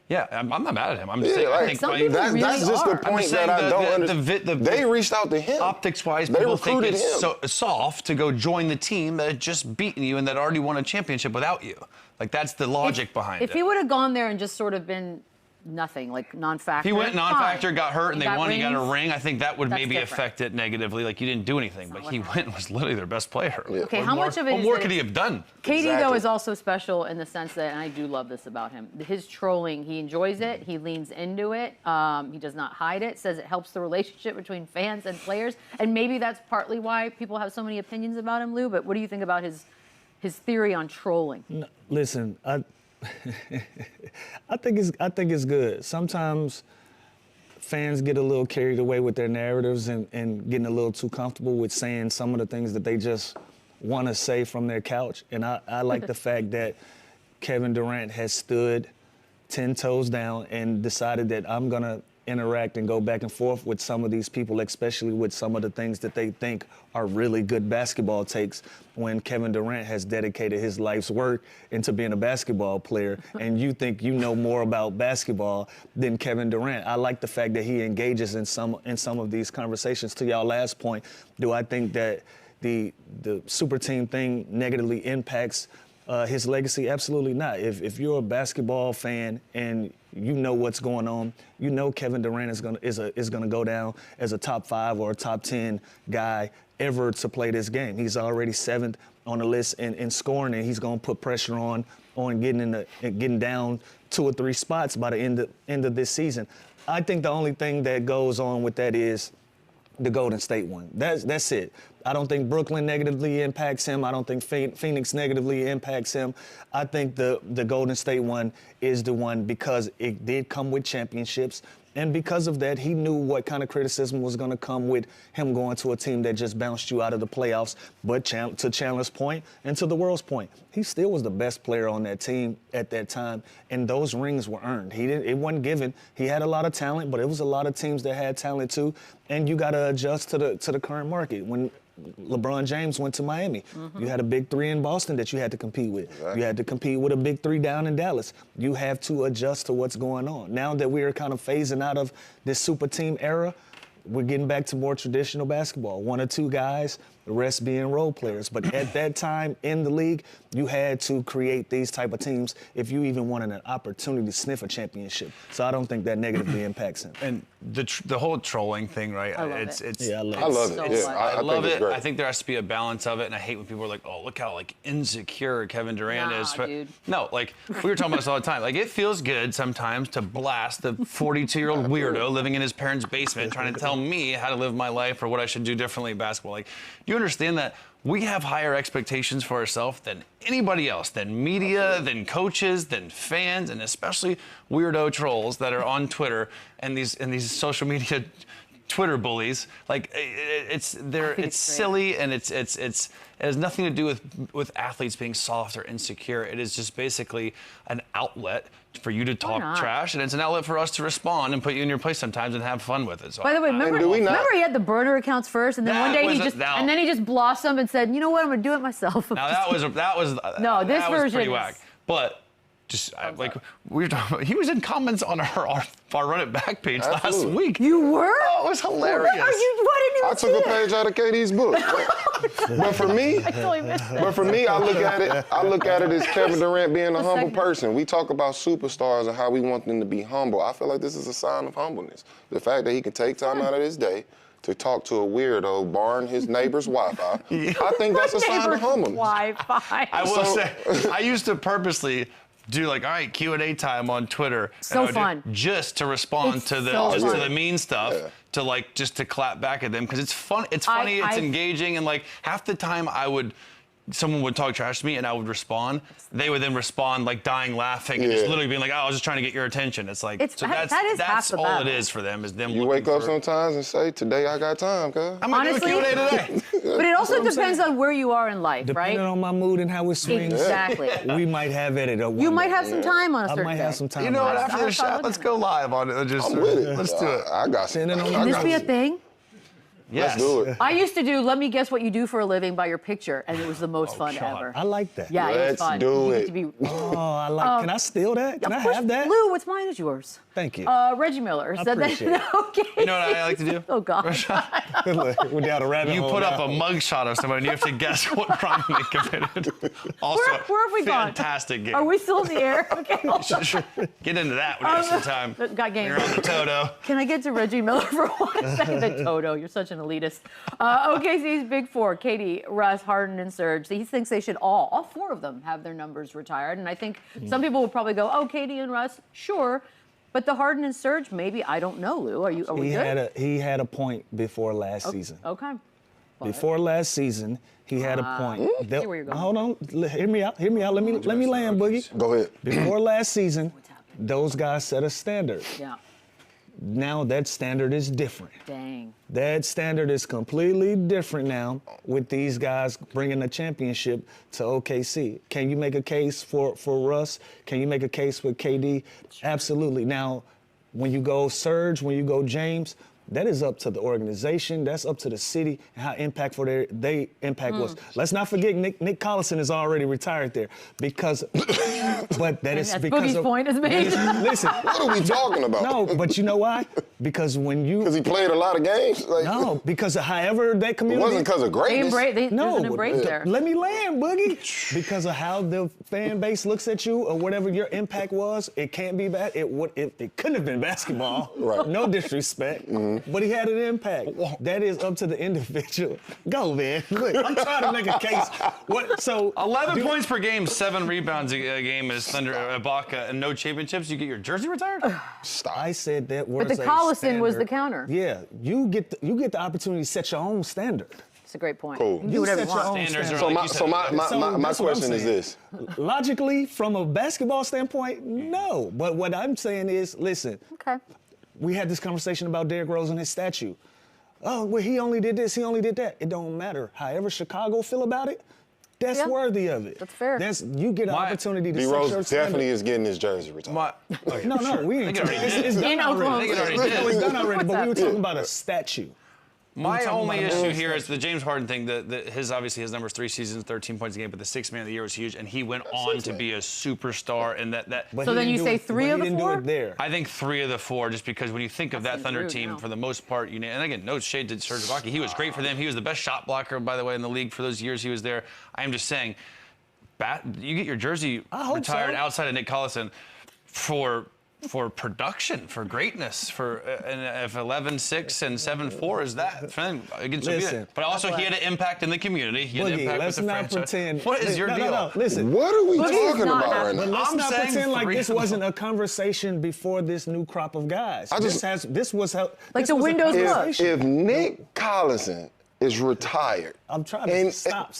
Yeah, I'm not mad at him. I'm just saying, like, I think some like, people that's really just the are. point just that I saying don't the understand. They reached out to him. optics-wise, They people think recruited it's him. so soft to go join the team that had just beaten you and that already won a championship without you. Like, that's the logic behind it. If he would have gone there and just sort of been nothing, like non-factor. He went non-factor, fine. got hurt, and they won. He got a rings. ring. I think that would That's maybe different. affect it negatively. Like you didn't do anything, but he went and was literally their best player. Yeah. Okay, What how more- much of it What is more that could he have done? KD, though, Exactly. is also special in the sense that, and I do love this about him, his trolling, he enjoys it, he leans into it, he does not hide it, says it helps the relationship between fans and players, and maybe that's partly why people have so many opinions about him, Lou, but what do you think about his theory on trolling? No, listen, I think it's good. Sometimes fans get a little carried away with their narratives and getting a little too comfortable with saying some of the things that they just want to say from their couch. And I like the fact that Kevin Durant has stood 10 toes down and decided that I'm going to interact and go back and forth with some of these people, especially with some of the things that they think are really good basketball takes, when Kevin Durant has dedicated his life's work into being a basketball player and you think you know more about basketball than Kevin Durant. I like the fact that he engages in some of these conversations. To y'all last point, do I think that the super team thing negatively impacts his legacy? Absolutely not. If you're a basketball fan and you know what's going on, you know Kevin Durant is gonna go down as a top 5 or a top 10 guy ever to play this game. He's already 7th on the list in scoring, and he's gonna put pressure on getting down 2 or 3 spots by the end of this season. I think the only thing that goes on with that is the Golden State one. That's it. I don't think Brooklyn negatively impacts him. I don't think Phoenix negatively impacts him. I think the Golden State one is the one because it did come with championships. And because of that, he knew what kind of criticism was going to come with him going to a team that just bounced you out of the playoffs. But to Chandler's point and to the world's point, he still was the best player on that team at that time, and those rings were earned. It wasn't given. He had a lot of talent, but it was a lot of teams that had talent too. And you got to adjust to the current market. When LeBron James went to Miami, you had a big three in Boston that you had to compete with. Exactly. You had to compete with a big three down in Dallas. You have to adjust to what's going on. Now that we are kind of phasing out of this super team era, we're getting back to more traditional basketball. 1 or 2 guys, the rest being role players. But at that time in the league, you had to create these type of teams if you even wanted an opportunity to sniff a championship. So I don't think that negatively impacts him. And the whole trolling thing, right? I love it. Yeah, I love it. I love it. So Yeah, I love think it's it. great. I think there has to be a balance of it, and I hate when people are like, "Oh, look how like insecure Kevin Durant Nah, is." dude. No, like we were talking about this all the time. Like it feels good sometimes to blast the 42-year-old weirdo living in his parents' basement trying to tell me how to live my life or what I should do differently in basketball. Like, you understand that we have higher expectations for ourselves than anybody else, than media, than coaches, than fans, and especially weirdo trolls that are on Twitter and these social media Twitter bullies. Like it's silly, and it has nothing to do with athletes being soft or insecure. It is just basically an outlet for you to talk trash, and it's an outlet for us to respond and put you in your place sometimes and have fun with it. So By the way, remember he had the burner accounts first, and then one day he just blossomed and said, "You know what? I'm gonna do it myself." Now that was no, this that version was pretty is whack. But just like we were talking about, he was in comments on our Run It Back page last week. You were? Oh, it was hilarious. I took a page out of KD's book. But for me, I look at it as Kevin Durant being a humble person. We talk about superstars and how we want them to be humble. I feel like this is a sign of humbleness. The fact that he can take time out of his day to talk to a weirdo borrowing his neighbor's Wi-Fi, I think that's a sign of humbleness. Wi-Fi. I will say, I used to purposely do like, all right, Q&A time on Twitter. So fun. Just to respond to the mean stuff, to like just to clap back at them, because it's fun. It's funny. It's engaging, and like half the time someone would talk trash to me and I would respond. They would then respond like dying laughing and just literally being like, "Oh, I was just trying to get your attention." It's like that's all it is for them, is them. You wake up sometimes and say, "Today I got time, cuz." I'm gonna do a Q&A today. But it also depends on where you are in life, right? Depending on my mood and how it swings. Exactly. We might have it at a You might have some time on a certain I might day. have some time. You know what? After the shot, let's go live on it. I'm with it. Let's do it. I got some. Can this be a thing? Yes. Let's do it. I used to do Let Me Guess What You Do for a Living by your picture, and it was the most fun ever. I like that. Yeah, it was fun. do You it. get to be, I like. Can I steal that? Can I have that? Lou, what's mine is yours. Thank you. Reggie Miller said appreciate that. Okay. You know what I like to do? Oh God. We're down a rabbit You hole put up now. a mugshot of somebody and you have to guess what crime they committed. Also, Where have we gone? fantastic game. Are we still in the air? Okay. Hold on. Get into that when you have some time. Got game. You're on the Toto. Can I get to Reggie Miller for 1 second? The Toto, you're such an elitist. OKC's big four, KD, Russ, Harden, and Serge. He thinks they should all 4 of them, have their numbers retired. And I think some people would probably go, "Oh, KD and Russ, sure." But the Harden and Serge, maybe, I don't know, Lou. Are we good? He had a point before last season. Okay. Before last season, he had a point. I see where you're going. Hold on. Hear me out. Let me land, Boogie. Go ahead. Before last season, those guys set a standard. Yeah. Now that standard is different. Dang. That standard is completely different now with these guys bringing a championship to OKC. Can you make a case for Russ? Can you make a case with KD? Absolutely. Now, when you go Serge, when you go James, that is up to the organization. That's up to the city and how impactful their impact was. Let's not forget Nick Collison is already retired there because, but that is That's because Boogie's of, point is made. Listen, What are we talking about? no, but you know why? Because when you Because he played a lot of games? Like, no, because of however that It community. wasn't because of greatness. There's an embrace there. Let me land, Boogie. Because of how the fan base looks at you or whatever your impact was, it can't be bad. It couldn't have been basketball. Right. No disrespect. But he had an impact. That is up to the individual. Go, man. Look, I'm trying to make a case. 11 points per game, 7 rebounds a game is Thunder Ibaka, and no championships. You get your jersey retired? Stop. I said that was But the a Collison was the standard. counter. Yeah, you get the opportunity to set your own standard. a great point. Cool. You can do whatever you set your want. own Standards are So like my you said. so my So my that's what I'm question is saying. this. Logically, from a basketball standpoint, no. But what I'm saying is, listen, Okay. we had this conversation about Derrick Rose and his statue. Oh, well, he only did this, he only did that. It don't matter. However Chicago feel about it, that's Yeah. worthy of it. That's fair. You get an My- opportunity to D set your Rose standard. definitely is getting his jersey retired. No, we ain't. They already did. It's done In already. Oklahoma. They already did. It's done already, but we were What's talking about a statue. My talking only about a issue man here is the James Harden thing. Obviously his numbers 3 seasons, 13 points a game, but the 6th man of the year was huge, and he went on to be a superstar. And that But So he then didn't you do say it- 3 but of the he didn't 4? do it there. I think 3 of the 4, just because when you think of that seems Thunder rude team, now. for the most part, and again, no shade to Serge Ibaka, he was great for them. He was the best shot blocker, by the way, in the league for those years he was there. I am just saying, you get your jersey I hope retired so. outside of Nick Collison for production, for greatness, and if 11-6 and 7-4 is that, then against Listen. but also he had an impact in the community. He had an Boogie, impact let's with the not franchise. pretend. What is your no, deal? No, listen. What are we But he's talking not about right happy. now? But let's I'm not saying pretend like 3 this of them. wasn't a conversation before this new crop of guys. Like This was how. Like this the was a windows closed. conversation. If Nick Collison is retired, I'm trying to and- stop.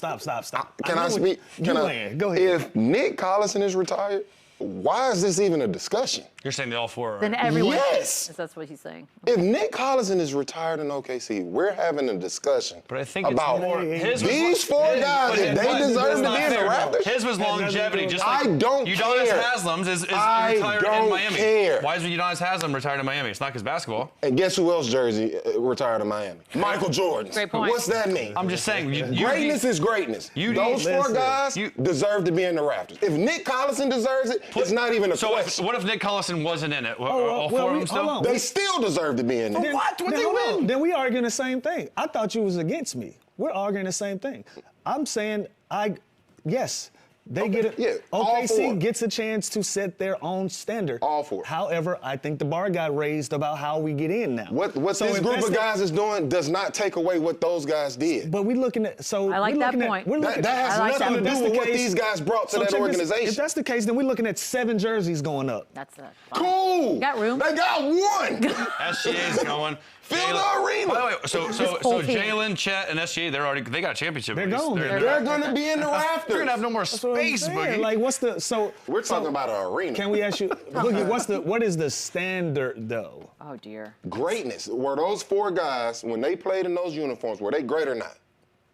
Can I know speak? you Can I? land. Go ahead. If Nick Collison is retired, why is this even a discussion? You're saying they all 4 are Then right. everyone. Yes. That's what he's saying. If Nick Collison is retired in OKC, we're having a discussion But I think it's about more. His was- these 4 guys. but If they but deserve that's to not be in the fair, though. Raptors, His was longevity, just like I don't Udonis care. Haslam's is I retired don't in Miami. care. Why is Udonis Haslam retired in Miami? It's not because basketball. And guess who else jersey retired in Miami? Michael Jordan. Great point. What's that mean? I'm just saying. Greatness is greatness. Those 4 listen, guys deserve to be in the Raptors. If Nick Collison deserves it, it's not even a So question. what if Nick Collison wasn't in it? well, All 4 of them hold still? on. They still deserve to be in there. What? What Then they hold on. win? Then we arguing the same thing. I thought you was against me. We're arguing the same thing. I'm saying yes. They get it. yeah, all OKC 4. gets a chance to set their own standard. All 4. However, I think the bar got raised about how we get in now. What So this if group that's of the- guys is doing does not take away what those guys did. But we looking at I like we're that looking at- point. we're That, looking that has I like nothing that. to That's do the with what case. these guys brought to So that check this- organization. If that's the case, then we're looking at 7 jerseys going up. That's fine. Cool. Got room. They got 1. SGA's going. Fill the Jalen- arena. By the way, so whole team. Jalen, Chet, and SGA, they got a championship. They're at least. gone. They're going to be in the rafters. They're gonna have no more That's what I'm space, saying. Boogie. Like, what's the We're talking about an arena. Can we ask you, Boogie? What is the standard though? Oh dear. Greatness. Were those 4 guys, when they played in those uniforms, were they great or not?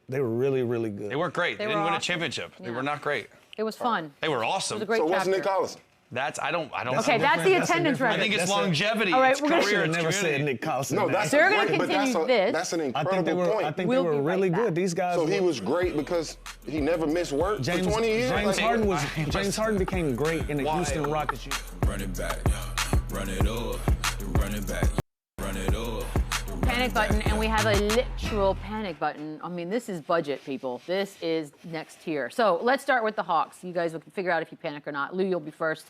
They were really, really good. They weren't great. They They didn't were win a awesome. championship. They Yeah. were not great. It was fun. They were awesome. It was a great So what's chapter. Nick Collison? I don't. Okay, that's the That's a attendance different- I record. think it's That's a- longevity. All right, it's we're gonna- career. Should It's have never said community. Nick Collison. No, man. that's They're a gonna great, but continue this. that's an I think incredible they were. point. I think We'll they were be right really back. good. These guys. So he were- was great because he never missed work James, for 20 years. James Like, Harden was. I- James Harden became great in the Why? Houston Rockets. Run it back, run it up, run it back, run it up. Panic button, and we have a literal panic button. I mean, this is budget, people. This is next tier. So let's start with the Hawks. You guys will figure out if you panic or not. Lou, you'll be first.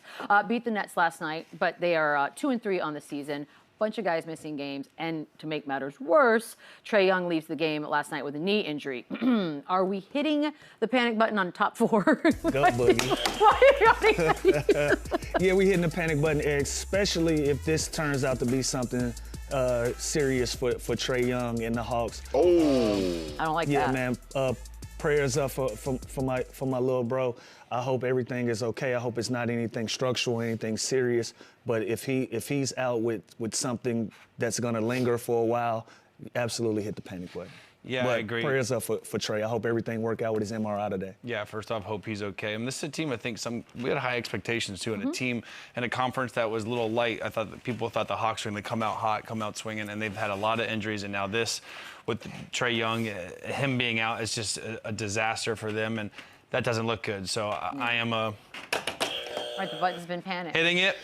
Beat the Nets last night, but they are 2-3 on the season. Bunch of guys missing games, and to make matters worse, Trae Young leaves the game last night with a knee injury. Are we hitting the panic button on top 4? Go, Boogie. Yeah, we hitting the panic button, Eric, especially if this turns out to be something serious for Trae Young and the Hawks. Oh, I don't like Yeah, that. man. Prayers up for my little bro. I hope everything is okay. I hope it's not anything structural, anything serious. But if he's out with something that's gonna linger for a while, absolutely hit the panic button. Yeah, but I agree. Prayers up for Trae. I hope everything work out with his MRI today. Yeah, first off, hope he's okay. I mean, this is a team I think we had high expectations too, and a team and a conference that was a little light. I thought that people thought the Hawks were going to come out hot, come out swinging, and they've had a lot of injuries. And now this, with Trae Young, him being out, is just a disaster for them, and that doesn't look good. So I am All right, the button's been panicked. hitting it,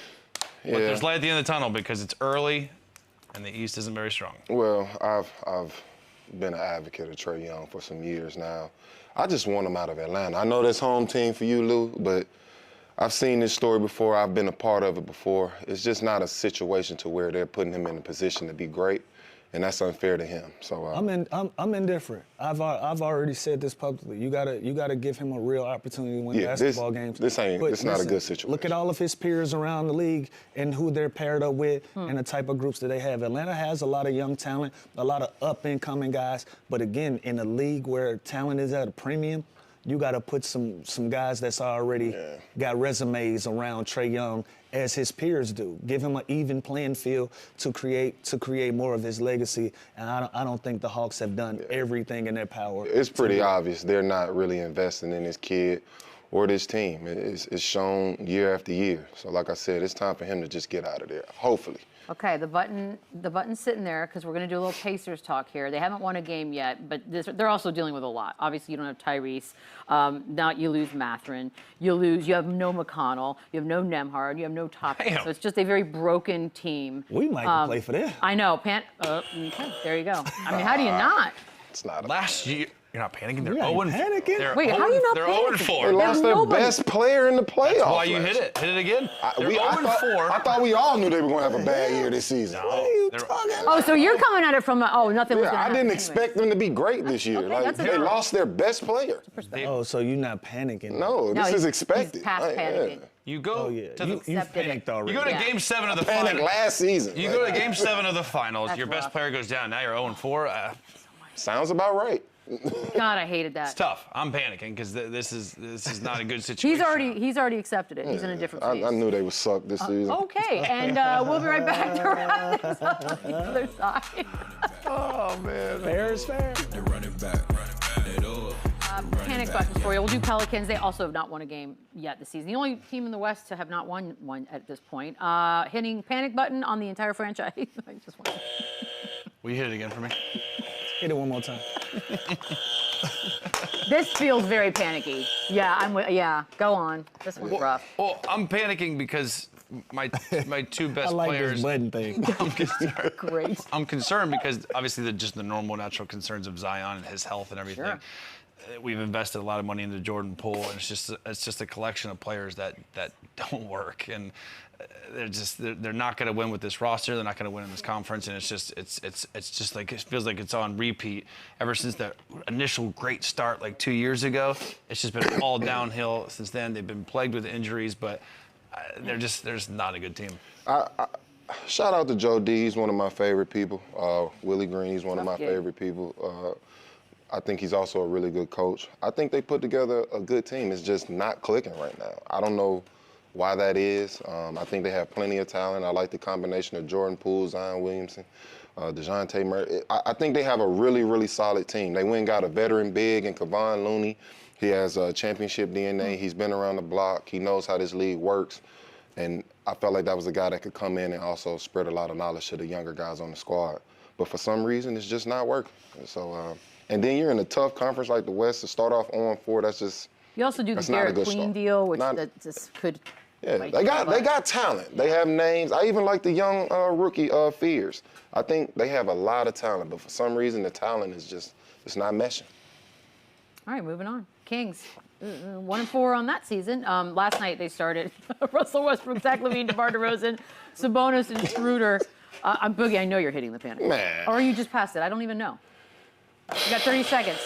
yeah. but there's light at the end of the tunnel because it's early, and the East isn't very strong. Well, I've been an advocate of Trae Young for some years now. I just want him out of Atlanta. I know that's home team for you, Lou, but I've seen this story before. I've been a part of it before. It's just not a situation to where they're putting him in a position to be great. and that's unfair to him. So I'm indifferent. I've already said this publicly. You gotta give him a real opportunity to win basketball games. It's not a good situation. Look at all of his peers around the league and who they're paired up with and the type of groups that they have. Atlanta has a lot of young talent, a lot of up-and-coming guys. But again, in a league where talent is at a premium, you got to put some guys that's already got resumes around Trae Young as his peers do. Give him an even playing field to create more of his legacy. And I don't think the Hawks have done everything in their power. It's pretty obvious they're not really investing in this kid or this team. It's shown year after year. So like I said, it's time for him to just get out of there, hopefully. Okay, the button's sitting there because we're going to do a little Pacers talk here. They haven't won a game yet, but they're also dealing with a lot. Obviously, you don't have Tyrese. Now you lose Mathurin. You have no McConnell. You have no Nembhard. You have no Toppin. So it's just a very broken team. We might play for them. I know. Okay, there you go. I mean, how do you not? It's not last year. You're not panicking. They're 0 panicking. Wait, how are you not They're panicking? 0-4. They lost their best player in the playoffs. That's why you hit it. Hit it again. They're 0-4. I thought we all knew they were going to have a bad year this season. What are you talking about? Oh, so you're coming at it from nothing was going to happen. I didn't anyway. expect them to be great this year. Okay, They lost their best player. Oh, so you're not panicking? No, this is expected. He's past panicking. You go to you panicked already. You go to Game 7 of the Panic finals. last season. You go to Game 7 of the finals. That's Your best rough. player goes down. Now you're 0-4. Sounds about right. God, I hated that. It's tough. I'm panicking because this is not a good situation. He's already accepted it. He's in a different phase. I knew they would suck this season. Okay, and we'll be right back to wrap this up on the other side. Oh, man. Fair is fair. They run it back. It up. Panic buttons for you. We'll do Pelicans. They also have not won a game yet this season. The only team in the West to have not won one at this point. Hitting panic button on the entire franchise. I just want. Will you hit it again for me? Hit it one more time. This feels very panicky. Yeah, go on. This one's rough. Well, I'm panicking because my two best I like players. this button thing. Great. I'm concerned because obviously just the normal natural concerns of Zion and his health and everything. Sure. We've invested a lot of money into Jordan Poole, and it's just a collection of players that don't work, and they're not going to win with this roster. They're not going to win in this conference, and it's just like it feels like it's on repeat ever since that initial great start like 2 years ago. It's just been all downhill since then. They've been plagued with injuries, but they're just not a good team. Shout out to Joe D. He's one of my favorite people. Willie Green, he's one of my favorite people. I think he's also a really good coach. I think they put together a good team. It's just not clicking right now. I don't know why that is. I think they have plenty of talent. I like the combination of Jordan Poole, Zion Williamson, DeJounte Murray. I think they have a really, really solid team. They went and got a veteran big in Kevon Looney. He has championship DNA. He's been around the block. He knows how this league works. And I felt like that was a guy that could come in and also spread a lot of knowledge to the younger guys on the squad. But for some reason, it's just not working. So, and then you're in a tough conference like the West to start off 0-4. That's just You also do the Garrett Queen deal, which that just could. Yeah, they got talent. They have names. I even like the young rookie Fears. I think they have a lot of talent, but for some reason the talent is just it's not meshing. All right, moving on. Kings. 1-4 on that season. Last night they started Russell Westbrook, Zach LaVine, DeMar DeRozan, Sabonis, and Schroeder. Boogie, I know you're hitting the panic. Man. Or you just passed it. I don't even know. You got 30 seconds,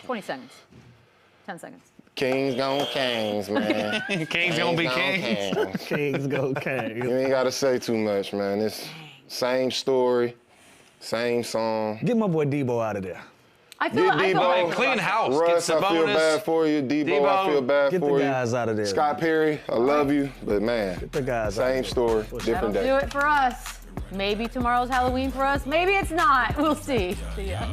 20 seconds, 10 seconds. Kings gon' Kings, man. Kings gonna be Kings. Kings go Kings. You ain't got to say too much, man. It's same story, same song. Get my boy Debo out of there. I feel like Clean house. Russ, Get I feel Sabonis. bad for you. Debo, I feel bad Get for the you. guys out of there. Scott Perry, I love you, but man, Get the guys out same of there. story, that'll different day. do it for us. Maybe tomorrow's Halloween for us. Maybe it's not. We'll see. See ya.